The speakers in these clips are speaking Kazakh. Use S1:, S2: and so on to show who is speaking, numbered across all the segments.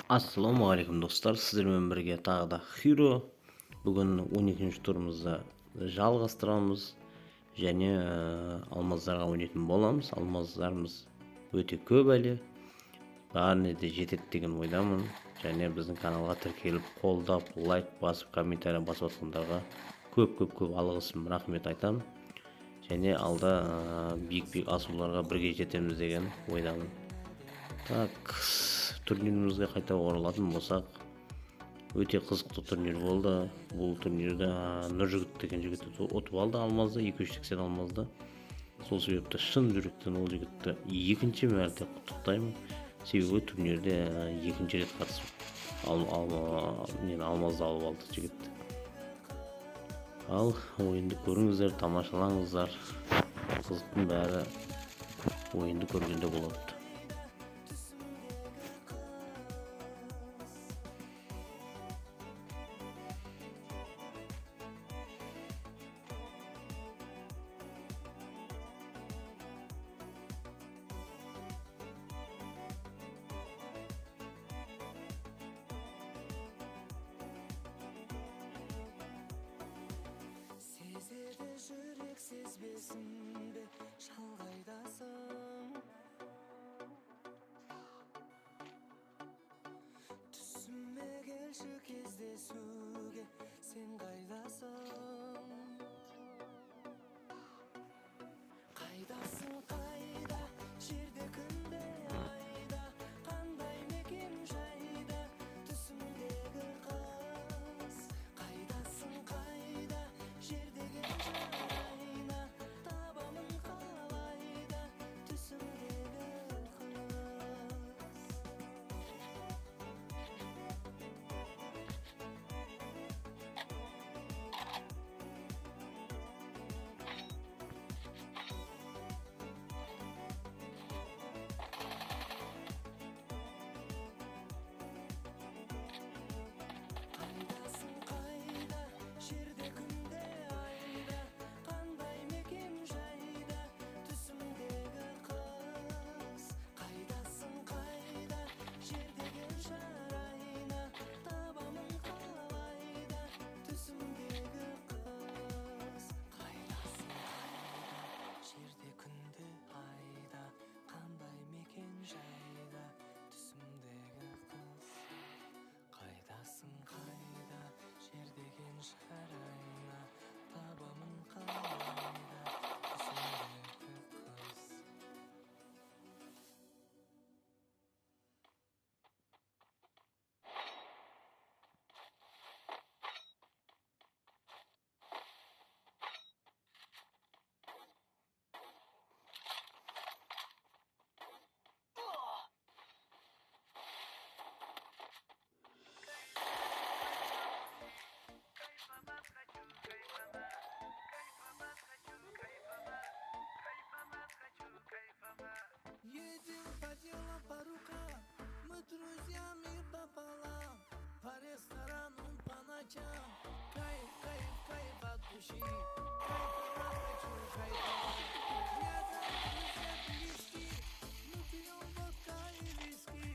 S1: Ассалаумағалейкум достар, сіздермен бірге тағы да Hero. Бүгін 12-ші турымызды жалғастырамыз және алмаздарға ойнайтын боламыз. Алмаздарымыз өте көп әлі, бәріне де жетеді деген ойдамын. Және біздің каналға тіркеліп, қолдап, лайк басып, комментарий басып отқандарға көп алғысым, рахмет айтамын. Және алда биік асуларға бірге жетеміз деген ойдамын. Так, турнирімізге қайта оралатын болсақ, өте қызықты турнир болды. Бұл турнирді Нұржігіт деген жігіт ұтып алды алмазды, 280 алмазды. Сол себепті шын жүректен ол жігітті екінші мәрте құттықтаймын. Себебі турнирде екінші рет қатысып алмазды алып алды жігіт. Ал ойынды көріңіздер, тамашалаңыздар. Қызықтың бәрі ойынды көргенде болады.
S2: Сезеді жүрек сезбесін бе, шалғайдасың. Түсіме келші кездесуге, сен қайдасың? Қайдасың, қайда, жерде күнде айда, қандай мекен жайда, түсімдегі қыз. Қайдасың, қайда, жердеген жарайна, табамын қалайда, түсімдегі қыз. Қайдасың, қайда, жерде күнде айда, қандай мекен жайда, түсімдегі қыз. Қайдасың, қайда, жердеген жарайна, табамын қалайда, түсімдегі қыз. Қайдасың, қайда, жерде күнде айда, қандай мекен жайда, түсімдегі қыз. Қайдасың, қайда, жердеген жарайна, табамын қалайда, түсімдегі қыз. Едем по делам, по рукам, мы друзьями пополам, по ресторанам, по ночам. Кайф, кайф, кайф от души, кайфа хочу, кайфовать. Рядом друзья близки, мы пьем водка и виски,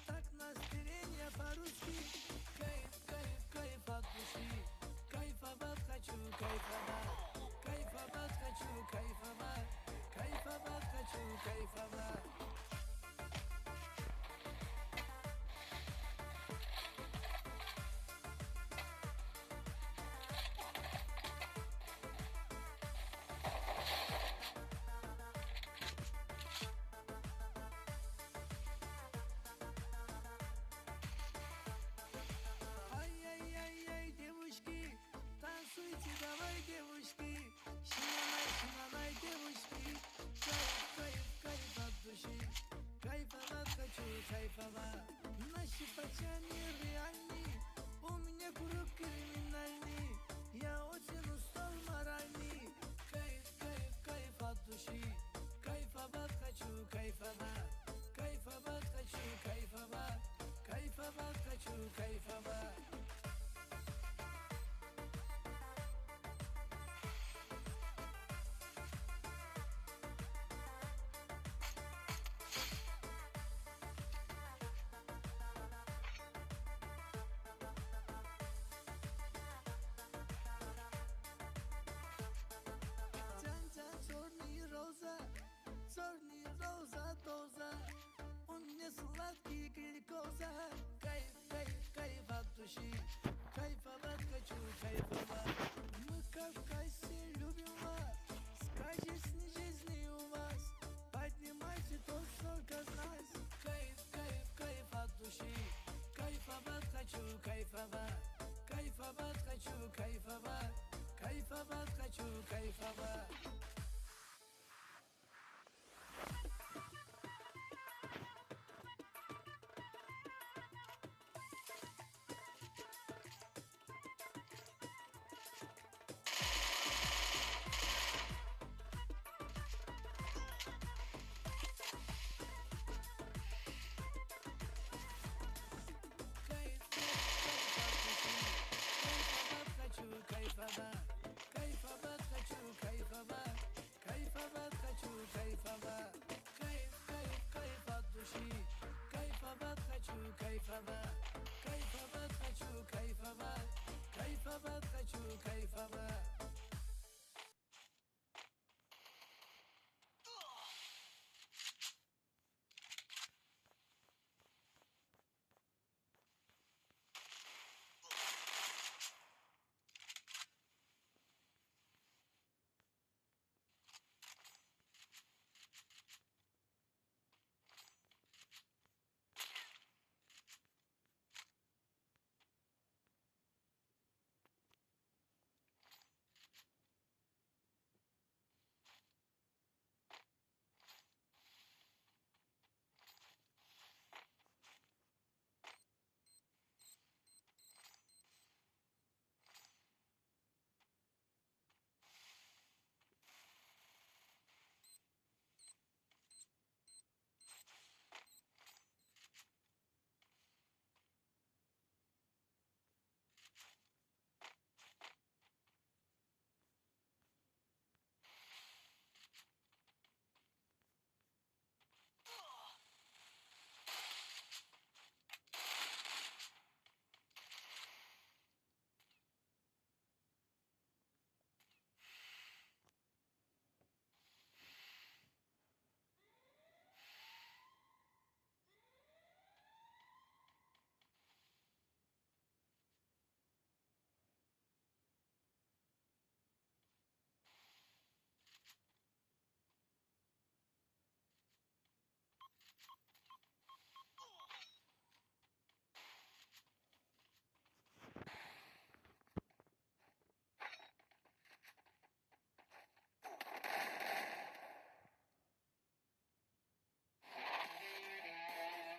S2: так настроение по-русски. Кайф, кайф, кайф от души, кайфовать хочу, кайфовать. Кайфовать хочу, кайфовать. Кайфовать хочу, кайфовать. жизнь, жизни у вас. Поднимайте то, сколько знать. Кайф, кайф, кайф от души. Кайфовать хочу, кайфовать. Кайфовать хочу, кайфовать. Кайфовать хочу, кайфовать.